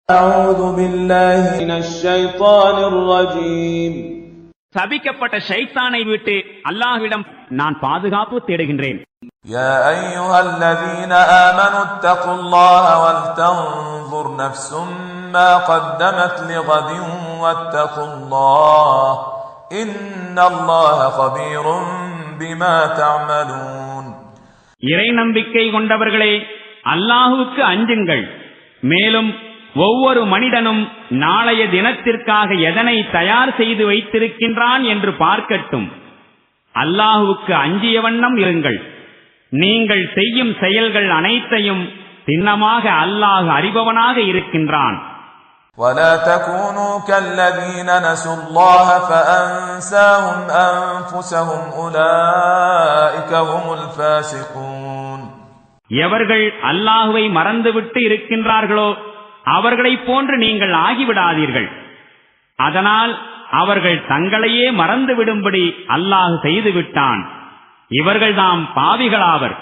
أعوذ بالله من الشيطان الرجيم. சபிக்கப்பட்ட ஷைத்தானை விட்டு அல்லாஹ்விடம் நான் பாதுகாப்பு தேடுகின்றேன். يا أيها الذين آمنوا اتقوا الله ولتنظر نفس ما قدمت لغد واتقوا الله إن الله خبير بما تعملون. இறை நம்பிக்கை கொண்டவர்களே, அல்லாஹ்வுக்கு அஞ்சுங்கள். மேலும் ஒவ்வொரு மனிதனும் நாளைய தினத்திற்காக எதனை தயார் செய்து வைத்திருக்கின்றான் என்று பார்க்கட்டும். அல்லாஹ்வுக்கு அஞ்சிய வண்ணம் இருங்கள். நீங்கள் செய்யும் செயல்கள் அனைத்தையும் திண்ணமாக அல்லாஹ் அறிபவனாக இருக்கின்றான். ولا تكونوا كالذين نسوا الله فأنساهم أنفسهم أولئك هم الفاسقون. எவர்கள் அல்லாஹ்வை மறந்துவிட்டு இருக்கின்றார்களோ அவர்களைப் போன்று நீங்கள் ஆகிவிடாதீர்கள். அதனால் அவர்கள் தங்களையே மறந்துவிடும்படி அல்லாஹ் செய்துவிட்டான். இவர்கள்தாம் பாவிகளாவர்.